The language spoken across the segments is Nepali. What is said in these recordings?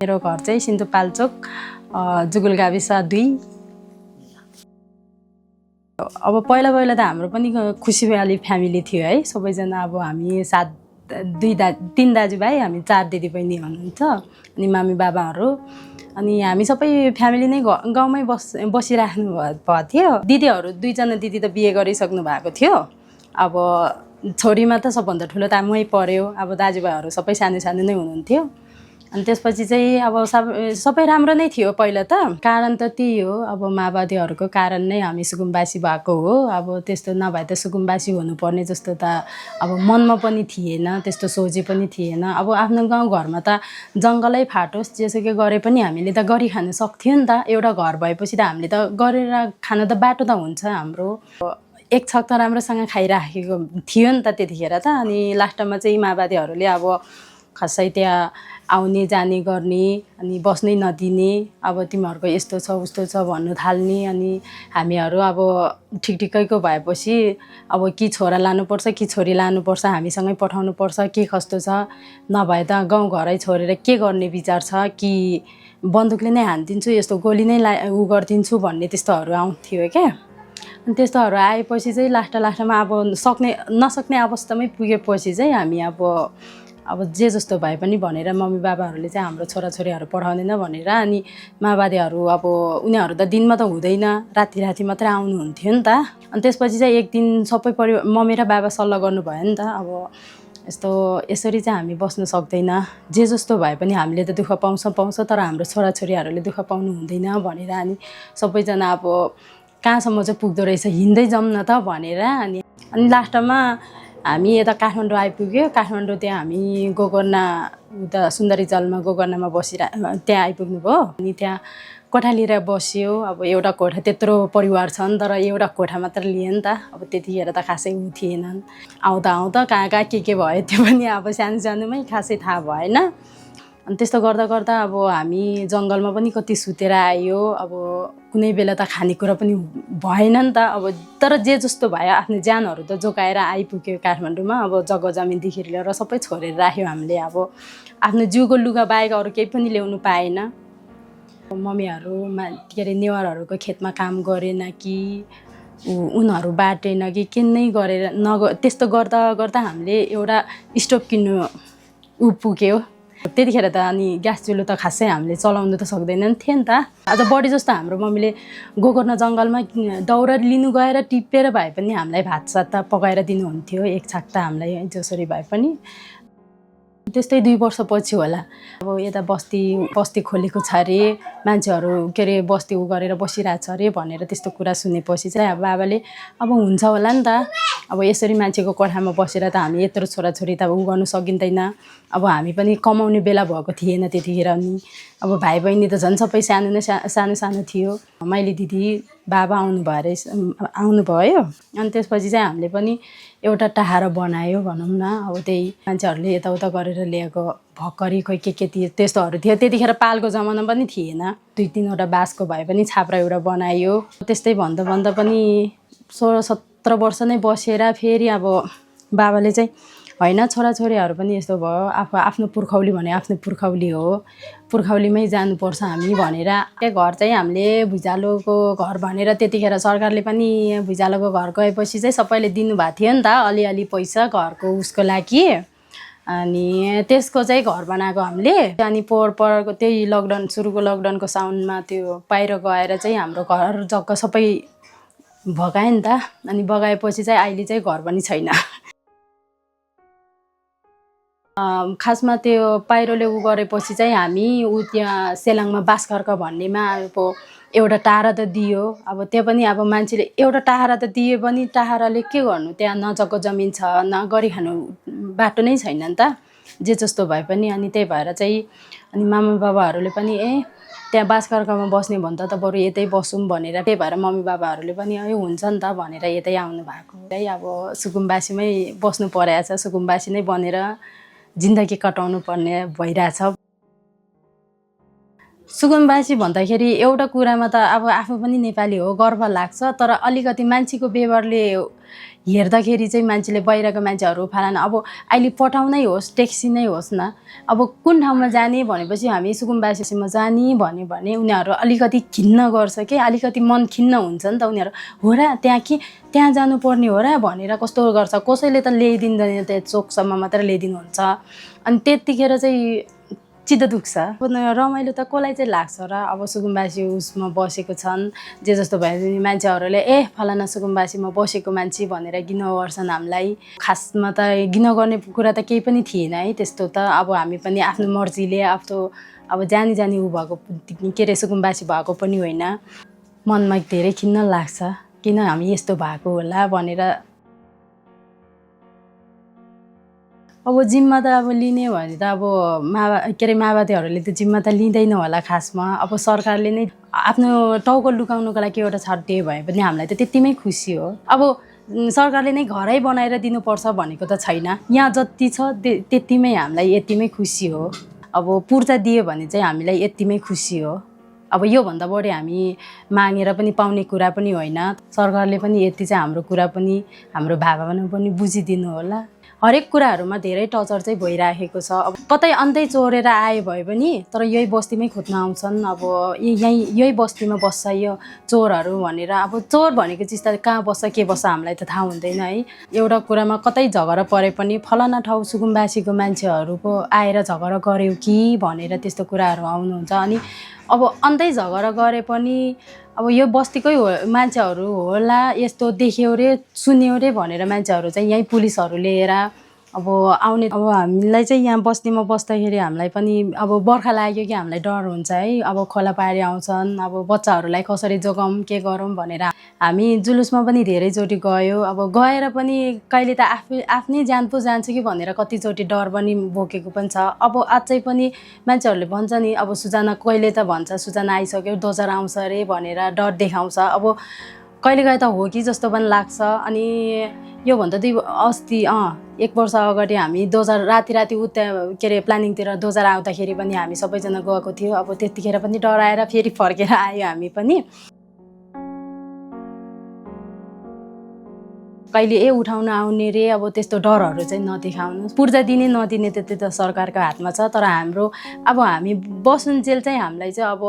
मेरो घर चाहिँ सिन्धुपाल्चोक जुगुल गाविस 2। अब पहिला त हाम्रो पनि खुसीवाली फ्यामिली थियो है। सबैजना अब हामी 3 दाजुभाइ, हामी 4 दिदीबहिनी हुनुहुन्छ, अनि मामी बाबाहरू, अनि हामी सबै फ्यामिली नै गाउँमै बसिराख्नु भएको थियो। दिदीहरू 2 जना दिदी त बिहे गरिसक्नु भएको थियो। अब छोरीमा त सबभन्दा ठुलो त मै पर्यो। अब दाजुभाइहरू सबै सानो सानो नै हुनुहुन्थ्यो। अनि त्यसपछि चाहिँ अब सबै राम्रो नै थियो पहिला त। कारण त त्यही हो, अब माओवादीहरूको कारण नै हामी सुकुम्बासी भएको हो। अब त्यस्तो नभए त सुकुम्बासी हुनुपर्ने जस्तो त अब मनमा पनि थिएन, त्यस्तो सोचे पनि थिएन। अब आफ्नो गाउँघरमा त जङ्गलै फाटोस् जेसुकै गरे पनि हामीले त गरिखान सक्थ्यो नि त। एउटा घर भएपछि त हामीले त गरेर खान त बाटो त हुन्छ हाम्रो। एक छक त राम्रोसँग खाइराखेको थियो नि त त्यतिखेर त। अनि लास्टमा चाहिँ माओवादीहरूले अब खासै त्यहाँ आउने जाने गर्ने, अनि बस्नै नदिने, अब तिमीहरूको यस्तो छ उस्तो छ भन्नु थाल्ने। अनि हामीहरू अब ठिकठिकैको भएपछि अब कि छोरा लानुपर्छ कि छोरी लानुपर्छ, हामीसँगै पठाउनुपर्छ, के कस्तो छ, नभए त गाउँघरै छोडेर के गर्ने विचार छ, कि बन्दुकले नै हानिदिन्छु, यस्तो गोली नै गरिदिन्छु भन्ने त्यस्तोहरू आउँथ्यो क्या। अनि त्यस्तोहरू आएपछि चाहिँ लास्टमा अब नसक्ने अवस्थामै पुगेपछि चाहिँ हामी अब जे जस्तो भए पनि भनेर मम्मी बाबाहरूले चाहिँ हाम्रो छोराछोरीहरू पढाउँदैन भनेर, अनि माओवादीहरू अब उनीहरू त दिनमा त हुँदैन, राति मात्रै आउनुहुन्थ्यो नि त। अनि त्यसपछि चाहिँ एक दिन सबै मम्मी र बाबा सल्लाह गर्नुभयो नि त। अब यसरी चाहिँ हामी बस्न सक्दैन, जे जस्तो भए पनि हामीले त दुःख पाउँछ, तर हाम्रो छोराछोरीहरूले दुःख पाउनु हुँदैन भनेर, अनि सबैजना अब कहाँसम्म चाहिँ पुग्दो रहेछ, हिँड्दै जाउँ न त भनेर। अनि लास्टमा हामी यता काठमाडौँ आइपुग्यो। काठमाडौँ त्यहाँ हामी गोकर्णा उता सुन्दरी जलमा गोकर्णामा त्यहाँ आइपुग्नु भयो। अनि त्यहाँ कोठा लिएर बस्यो। अब एउटा कोठा, त्यत्रो परिवार छन् तर एउटा कोठा मात्र लियो नि त। अब त्यतिखेर त खासै थिएनन्। आउँदा कहाँ के भयो त्यो पनि अब सानोमै खासै थाहा भएन। अनि त्यस्तो गर्दा अब हामी जङ्गलमा पनि कति सुतेर आयो। अब कुनै बेला त खानेकुरा पनि भएन नि त। अब तर जे जस्तो भयो आफ्नो ज्यानहरू त जोगाएर आइपुग्यो काठमाडौँमा। अब जग्गा जमिनदेखि लिएर सबै छोडेर राख्यो हामीले। अब आफ्नो जिउको लुगा बाहेक अरू केही पनि ल्याउनु पाएन। मम्मीहरू के अरे नेवारहरूको खेतमा काम गरेन कि उनीहरू बाटेन कि नै गरेर त्यस्तो गर्दा हामीले एउटा स्टोभ किन्नु पुग्यो त्यतिखेर त। अनि ग्यास चुलो त खासै हामीले चलाउनु त सक्दैनन् थियो नि त। अझ बढी जस्तो हाम्रो मम्मीले गोकर्ण जङ्गलमा दाउरा लिनु गएर टिपेर भए पनि हामीलाई भातसात त पकाएर दिनुहुन्थ्यो, एक छाक त हामीलाई जसरी भए पनि। त्यस्तै 2 वर्षपछि होला अब यता बस्ती खोलेको छ अरे, मान्छेहरू के अरे बस्ती गरेर बसिरहेको छ अरे भनेर त्यस्तो कुरा सुनेपछि चाहिँ अब बाबाले अब हुन्छ होला नि त। अब यसरी मान्छेको कोठामा बसेर त हामी यत्रो छोराछोरी त गर्नु सकिँदैन। अब हामी पनि कमाउने बेला भएको थिएन त्यतिखेर। अनि अब भाइ बहिनी त झन् सबै सानो थियो। मैले दिदी बाबा आउनुभयो। अनि त्यसपछि चाहिँ हामीले पनि एउटा टाहारा बनायो भनौँ न। अब त्यही मान्छेहरूले यताउता गरेर ल्याएको भर्खरी खोइ के त्यस्तोहरू थियो। त्यतिखेर पालको जमाना पनि थिएन। 2-3वटा बाँसको भए पनि छाप्रा एउटा बनायो। त्यस्तै भन्दा पनि 16-17 वर्ष नै बसेर फेरि अब बाबाले चाहिँ होइन छोराछोरीहरू पनि यस्तो भयो, आफ्नो पुर्खौली भने आफ्नो पुर्खौली हो, पुर्खौलीमै जानुपर्छ हामी भनेर। घर चाहिँ हामीले भुइँचालोको घर भनेर त्यतिखेर सरकारले पनि भुइँचालोको घर गएपछि चाहिँ सबैले दिनुभएको थियो नि त अलिअलि पैसा घरको उसको लागि। अनि त्यसको चाहिँ घर बनाएको हामीले। अनि पोहोरको त्यही सुरुको लकडाउनको साउनमा त्यो बाहिर गएर चाहिँ हाम्रो घर जग्गा सबै भगायो नि त। अनि बगाएपछि चाहिँ अहिले चाहिँ घर पनि छैन। खासमा त्यो पाइरोले गरेपछि चाहिँ हामी त्यहाँ सेलाङमा बासखर्क भन्नेमा अब एउटा टाढा त दियो। अब त्यहाँ पनि अब मान्छेले एउटा टाढा त दिए पनि टाढाले के गर्नु, त्यहाँ न जग्गा जमिन छ न गरी खानु बाटो नै छैन नि त, जे जस्तो भए पनि। अनि त्यही भएर चाहिँ अनि मामा बाबाहरूले पनि त्यहाँ बासखर्कमा बस्ने भन्दा त बरु यतै बसौँ भनेर, त्यही भएर मम्मी बाबाहरूले पनि हुन्छ नि त भनेर यतै आउनु भएको। त्यही अब सुकुम्बासीमै बस्नु परेको छ, सुकुम्बासी नै बनेर जिन्दगी कटाउनु पर्ने भइरहेछ। सुकुम्बासी भन्दाखेरि एउटा कुरामा त अब आफू पनि नेपाली हो गर्व लाग्छ, तर अलिकति मान्छेको व्यवहारले हेर्दाखेरि चाहिँ मान्छेले बाहिरको मान्छेहरू फलाना अब अहिले पठाउनै होस् ट्याक्सी नै होस् न अब कुन ठाउँमा जाने भनेपछि हामी सुकुम्बासीमा जाने भन्यो भने उनीहरू अलिकति खिन्न गर्छ कि अलिकति मन खिन्न हुन्छ नि त उनीहरू हो र त्यहाँ जानुपर्ने हो र भनेर कस्तो गर्छ कसैले त ल्याइदिँदैन त्यो चोकसम्म मात्र ल्याइदिनुहुन्छ अनि त्यतिखेर चाहिँ चित्त दुख्छ रमाइलो त कसलाई चाहिँ लाग्छ र अब सुकुम्बासी उसमा बसेको छन् जे जस्तो भए पनि मान्छेहरूले फलाना सुकुम्बासीमा बसेको मान्छे भनेर घिन गर्छन् हामीलाई खासमा त घिन गर्ने कुरा त केही पनि थिएन है त्यस्तो त अब हामी पनि आफ्नो मर्जीले आफ्नो अब जानी ऊ भएको के अरे सुकुम्बासी भएको पनि होइन मनमा धेरै खिन्न लाग्छ किन हामी यस्तो भएको होला भनेर अब जिम्मा त अब लिने भने त अब माओवादीहरूले त जिम्मा त लिँदैन होला खासमा अब सरकारले नै आफ्नो टाउको लुकाउनुको लागि एउटा छाड्टे भए पनि हामीलाई त त्यतिमै खुसी हो अब सरकारले नै घरै बनाएर दिनुपर्छ भनेको त छैन यहाँ जति छ त्यतिमै हामीलाई यतिमै खुसी हो अब पूर्जा दियो भने चाहिँ हामीलाई यतिमै खुसी हो अब योभन्दा बढी हामी मागेर पनि पाउने कुरा पनि होइन सरकारले पनि यति चाहिँ हाम्रो कुरा पनि हाम्रो भावना पनि बुझिदिनु होला हरेक कुराहरूमा धेरै टर्चर चाहिँ भइराखेको छ अब कतै अन्तै चोरेर आए भए पनि तर यही बस्तीमै खोज्न आउँछन् अब यही बस्तीमा बस्छ यो चोरहरू भनेर अब चोर भनेको चिज त कहाँ बस्छ के बस्छ हामीलाई त थाहा हुँदैन है एउटा कुरामा कतै झगडा परे पनि फलाना ठाउँ सुकुम्बासीको मान्छेहरूको आएर झगडा गर्यो कि भनेर त्यस्तो कुराहरू आउनुहुन्छ अनि अब अन्तै झगडा गरे पनि अब यो बस्तीकै मान्छेहरू होला यस्तो देख्यो रे सुन्यो रे भनेर मान्छेहरू चाहिँ यहीँ पुलिसहरू लिएर अब आउने अब हामीलाई चाहिँ यहाँ बस्तीमा बस्दाखेरि हामीलाई पनि अब बर्खा लाग्यो कि हामीलाई डर हुन्छ है अब खोला पारी आउँछन् अब बच्चाहरूलाई कसरी जोगाउँ के गरौँ भनेर हामी जुलुसमा पनि धेरैचोटि गयो अब गएर पनि कहिले त आफ्नै ज्यान पो जान्छ कि भनेर कतिचोटि डर पनि बोकेको पनि छ अब अझै पनि मान्छेहरूले भन्छ नि अब सुजना कहिले त भन्छ सुजना आइसक्यो दोजर आउँछ अरे भनेर डर देखाउँछ अब कहिलेकाहीँ त हो कि जस्तो पनि लाग्छ अनि योभन्दा अस्ति 1 वर्ष अगाडि हामी दोजर राति उता के अरे प्लानिङतिर दोजर आउँदाखेरि पनि हामी सबैजना गएको थियो अब त्यतिखेर पनि डराएर फेरि फर्केर आयो हामी पनि कहिले उठाउन आउने रे अब त्यस्तो डरहरू चाहिँ नदेखाउनु पूर्जा दिने नदिने त्यो त सरकारको हातमा छ तर हाम्रो अब हामी बस्नुन्जेल चाहिँ हामीलाई चाहिँ अब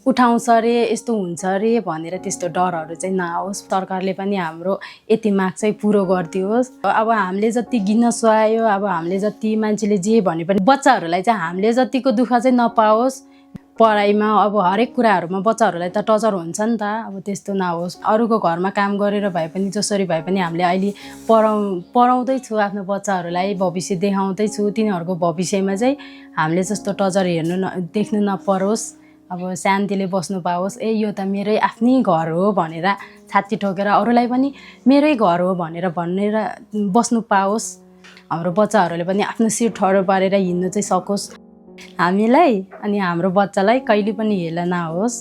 उठाउँछ रे यस्तो हुन्छ रे भनेर त्यस्तो डरहरू चाहिँ नआओस् सरकारले पनि हाम्रो यति माग चाहिँ पुरो गरिदियोस् अब हामीले जति गिन्न सुहायो अब हामीले जति मान्छेले जे भने पनि बच्चाहरूलाई चाहिँ हामीले जतिको दुःख चाहिँ नपाओस् पढाइमा अब हरेक कुराहरूमा बच्चाहरूलाई त टर्चर हुन्छ नि त अब त्यस्तो नहोस् अरूको घरमा काम गरेर भए पनि जसरी भए पनि हामीले अहिले पढाउँदैछु आफ्नो बच्चाहरूलाई भविष्य देखाउँदैछु तिनीहरूको भविष्यमा चाहिँ हामीले जस्तो टर्चर देख्नु नपरोस् अब शान्तिले बस्नु पाओस् यो त मेरै आफ्नै घर हो भनेर छाती ठोकेर अरूलाई पनि मेरै घर हो भनेर बस्नु पाओस् हाम्रो बच्चाहरूले पनि आफ्नो शिर ठडो पारेर हिँड्नु चाहिँ सकोस् हामीलाई अनि हाम्रो बच्चालाई कहिले पनि हेला नहोस्